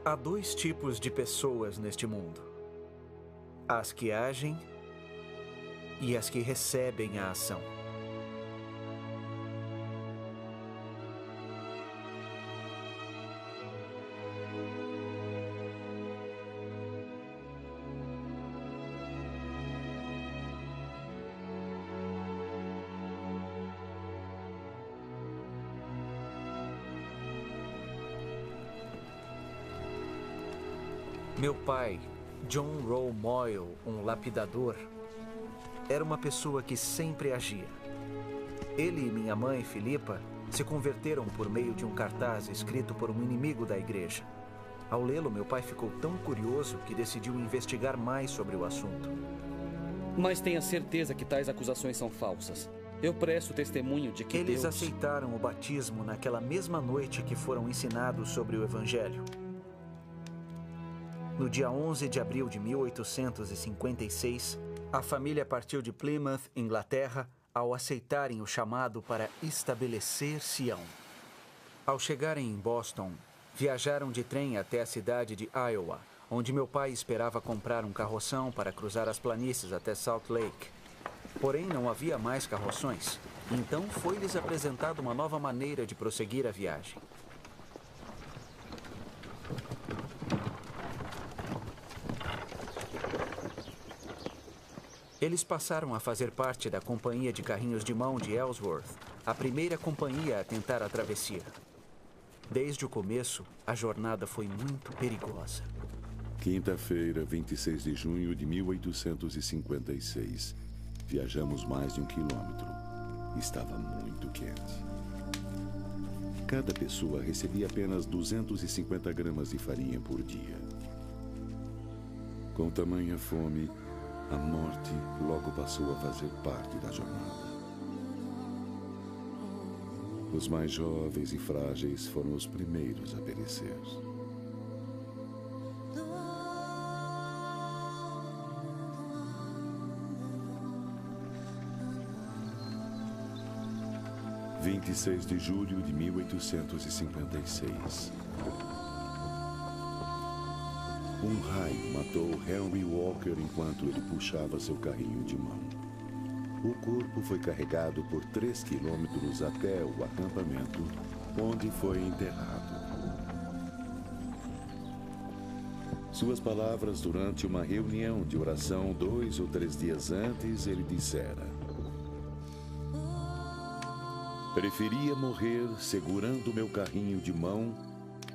Há dois tipos de pessoas neste mundo: as que agem e as que recebem a ação. Meu pai, John Rowe Moyle, um lapidador, era uma pessoa que sempre agia. Ele e minha mãe, Philippa, se converteram por meio de um cartaz escrito por um inimigo da igreja. Ao lê-lo, meu pai ficou tão curioso que decidiu investigar mais sobre o assunto. Mas tenha certeza que tais acusações são falsas. Eu presto testemunho de que Eles Deus... aceitaram o batismo naquela mesma noite que foram ensinados sobre o Evangelho. No dia 11 de abril de 1856, a família partiu de Plymouth, Inglaterra, ao aceitarem o chamado para estabelecer Sião. Ao chegarem em Boston, viajaram de trem até a cidade de Iowa, onde meu pai esperava comprar um carroção para cruzar as planícies até Salt Lake. Porém, não havia mais carroções, então foi-lhes apresentada uma nova maneira de prosseguir a viagem. Eles passaram a fazer parte da companhia de carrinhos de mão de Ellsworth, a primeira companhia a tentar a travessia. Desde o começo, a jornada foi muito perigosa. Quinta-feira, 26 de junho de 1856. Viajamos mais de 1 quilômetro. Estava muito quente. Cada pessoa recebia apenas 250 gramas de farinha por dia. Com tamanha fome, a morte logo passou a fazer parte da jornada. Os mais jovens e frágeis foram os primeiros a perecer. – 26 de julho de 1856. Um raio matou Henry Walker enquanto ele puxava seu carrinho de mão. O corpo foi carregado por 3 quilômetros até o acampamento, onde foi enterrado. Suas palavras durante uma reunião de oração 2 ou 3 dias antes, ele dissera: preferia morrer segurando meu carrinho de mão,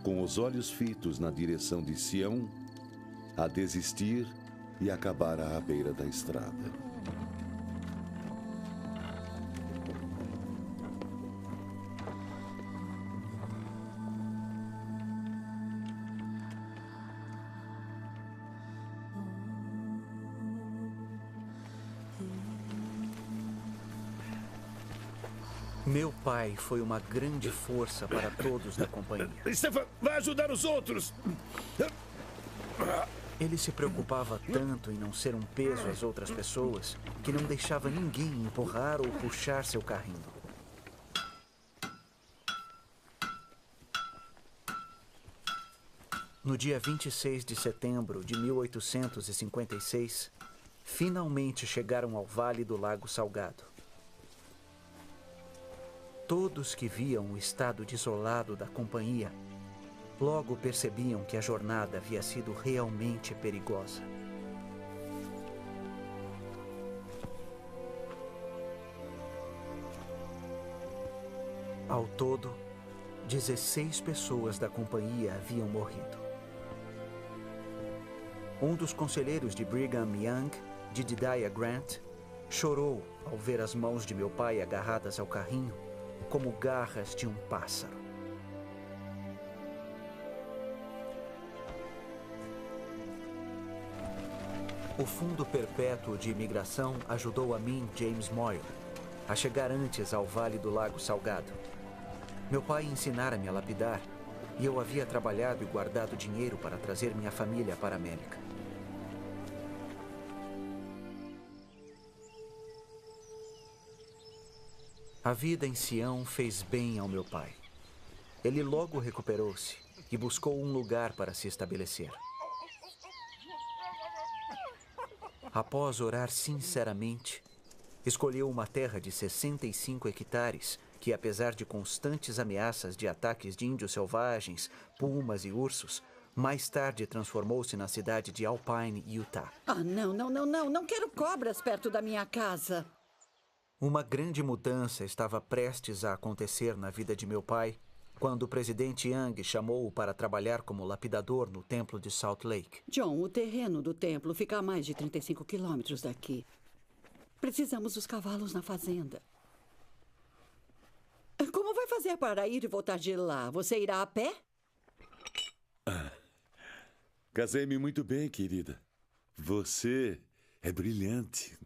com os olhos fitos na direção de Sião, a desistir e acabar à beira da estrada. Meu pai foi uma grande força para todos da companhia. Stefan, vai ajudar os outros! Ele se preocupava tanto em não ser um peso às outras pessoas que não deixava ninguém empurrar ou puxar seu carrinho. No dia 26 de setembro de 1856, finalmente chegaram ao Vale do Lago Salgado. Todos que viam o estado desolado da companhia logo percebiam que a jornada havia sido realmente perigosa. Ao todo, 16 pessoas da companhia haviam morrido. Um dos conselheiros de Brigham Young, Jedediah Grant, chorou ao ver as mãos de meu pai agarradas ao carrinho como garras de um pássaro. O Fundo Perpétuo de Imigração ajudou a mim, James Moyle, a chegar antes ao Vale do Lago Salgado. Meu pai ensinara-me a lapidar e eu havia trabalhado e guardado dinheiro para trazer minha família para a América. A vida em Sião fez bem ao meu pai. Ele logo recuperou-se e buscou um lugar para se estabelecer. Após orar sinceramente, escolheu uma terra de 65 hectares que, apesar de constantes ameaças de ataques de índios selvagens, pumas e ursos, mais tarde transformou-se na cidade de Alpine, Utah. Não quero cobras perto da minha casa. Uma grande mudança estava prestes a acontecer na vida de meu pai quando o presidente Young chamou-o para trabalhar como lapidador no templo de Salt Lake. John, o terreno do templo fica a mais de 35 quilômetros daqui. Precisamos dos cavalos na fazenda. Como vai fazer para ir e voltar de lá? Você irá a pé? Casei-me muito bem, querida. Você é brilhante.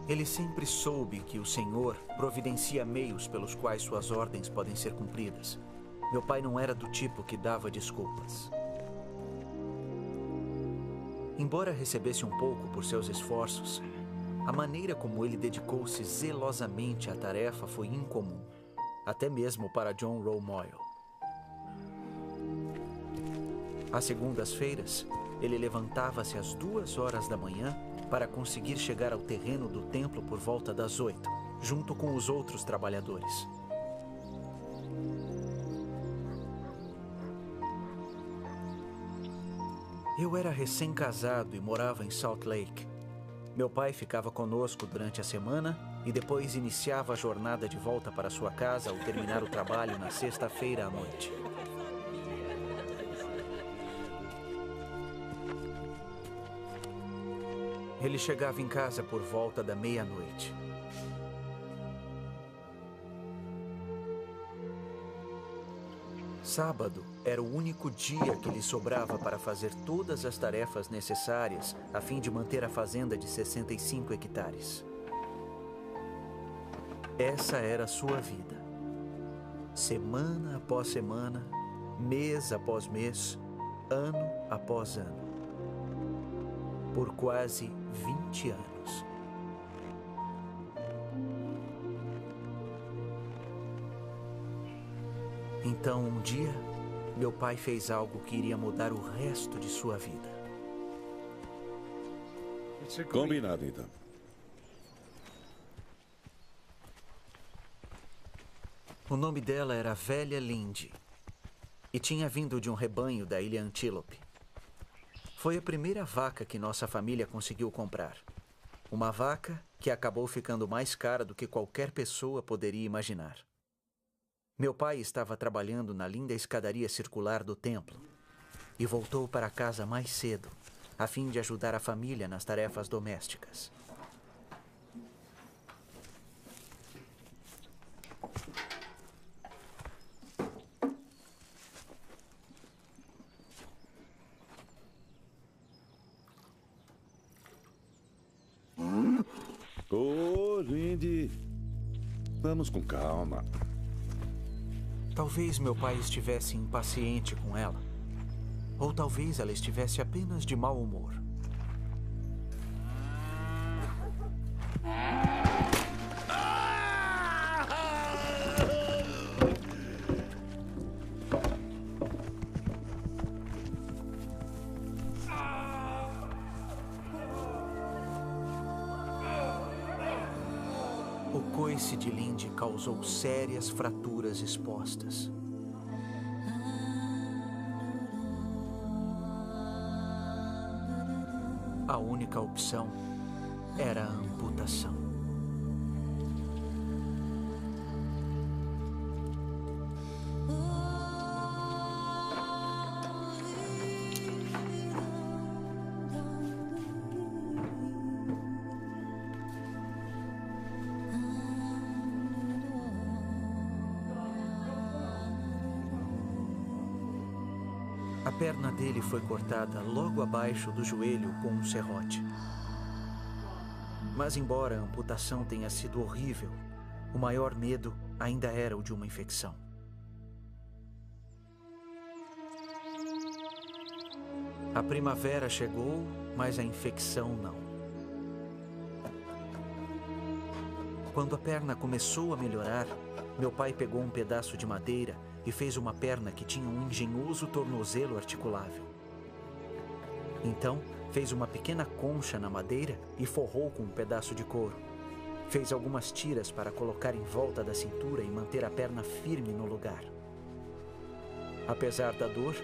Ele sempre soube que o Senhor providencia meios pelos quais suas ordens podem ser cumpridas. Meu pai não era do tipo que dava desculpas. Embora recebesse um pouco por seus esforços, a maneira como ele dedicou-se zelosamente à tarefa foi incomum, até mesmo para John Rowe Moyle. Às segundas-feiras, ele levantava-se às 2 horas da manhã para conseguir chegar ao terreno do templo por volta das 8, junto com os outros trabalhadores. Eu era recém-casado e morava em Salt Lake. Meu pai ficava conosco durante a semana e depois iniciava a jornada de volta para sua casa ao terminar o trabalho na sexta-feira à noite. Ele chegava em casa por volta da meia-noite. Sábado era o único dia que lhe sobrava para fazer todas as tarefas necessárias a fim de manter a fazenda de 65 hectares. Essa era a sua vida. Semana após semana, mês após mês, ano após ano. Por quase 20 anos. Então, um dia, meu pai fez algo que iria mudar o resto de sua vida. Combinado, então. O nome dela era Velha Lindy e tinha vindo de um rebanho da ilha Antílope. Foi a primeira vaca que nossa família conseguiu comprar. Uma vaca que acabou ficando mais cara do que qualquer pessoa poderia imaginar. Meu pai estava trabalhando na linda escadaria circular do templo e voltou para casa mais cedo, a fim de ajudar a família nas tarefas domésticas. Ô, Lindy, vamos com calma. Talvez meu pai estivesse impaciente com ela. Ou talvez ela estivesse apenas de mau humor. O coice de Lindy causou sérias fraturas expostas. A única opção era a amputação. A perna dele foi cortada logo abaixo do joelho com um serrote. Mas embora a amputação tenha sido horrível, o maior medo ainda era o de uma infecção. A primavera chegou, mas a infecção não. Quando a perna começou a melhorar, meu pai pegou um pedaço de madeira e fez uma perna que tinha um engenhoso tornozelo articulável. Então, fez uma pequena concha na madeira e forrou com um pedaço de couro. Fez algumas tiras para colocar em volta da cintura e manter a perna firme no lugar. Apesar da dor,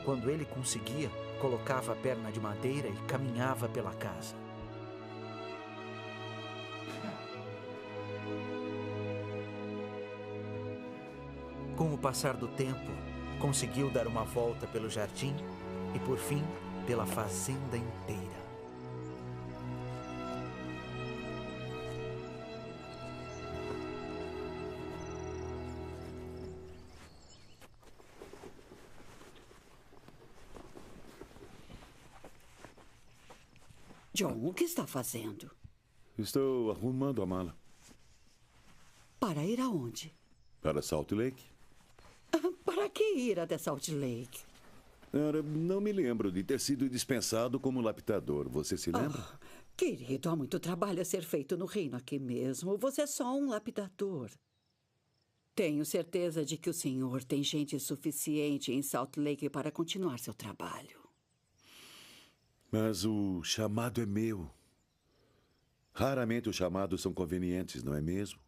quando ele conseguia, colocava a perna de madeira e caminhava pela casa. Com o passar do tempo, conseguiu dar uma volta pelo jardim e, por fim, pela fazenda inteira. John, o que está fazendo? Estou arrumando a mala. Para ir aonde? Para Salt Lake? Para que ir até Salt Lake? Não me lembro de ter sido dispensado como lapidador. Você se lembra? Querido, há muito trabalho a ser feito no reino aqui mesmo. Você é só um lapidador. Tenho certeza de que o senhor tem gente suficiente em Salt Lake para continuar seu trabalho. Mas o chamado é meu. Raramente os chamados são convenientes, não é mesmo?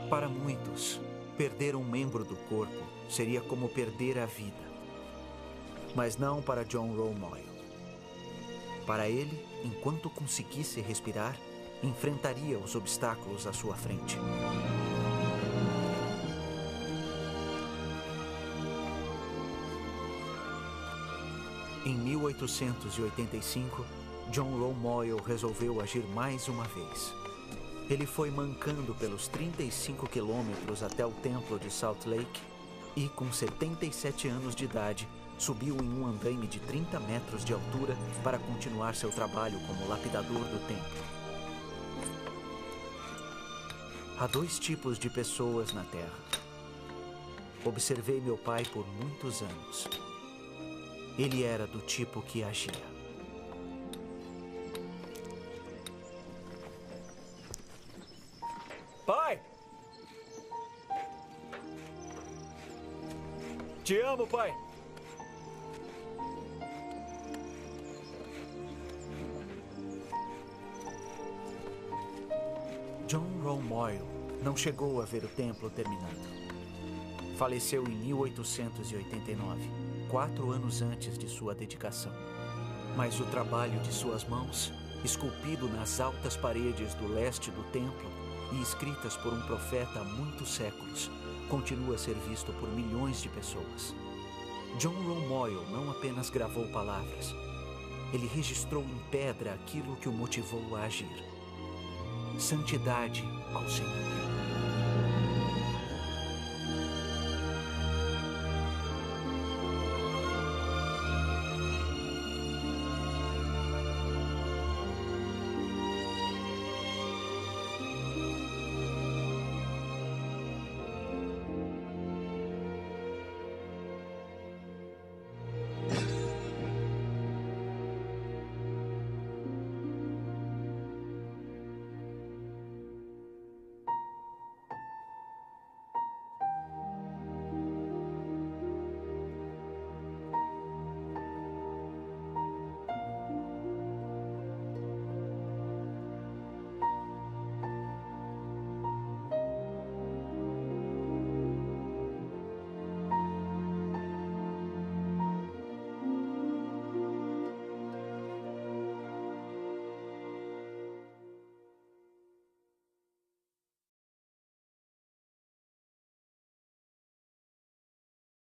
Para muitos, perder um membro do corpo seria como perder a vida. Mas não para John Romoyle. Para ele, enquanto conseguisse respirar, enfrentaria os obstáculos à sua frente. Em 1885, John Romoyle resolveu agir mais uma vez. Ele foi mancando pelos 35 quilômetros até o templo de Salt Lake e, com 77 anos de idade, subiu em um andaime de 30 metros de altura para continuar seu trabalho como lapidador do templo. Há dois tipos de pessoas na Terra. Observei meu pai por muitos anos. Ele era do tipo que agia. Pai! Te amo, pai! John Romoyle não chegou a ver o templo terminado. Faleceu em 1889, 4 anos antes de sua dedicação. Mas o trabalho de suas mãos, esculpido nas altas paredes do leste do templo e escritas por um profeta há muitos séculos, continua a ser visto por milhões de pessoas. John Romoyle não apenas gravou palavras, ele registrou em pedra aquilo que o motivou a agir. Santidade ao Senhor.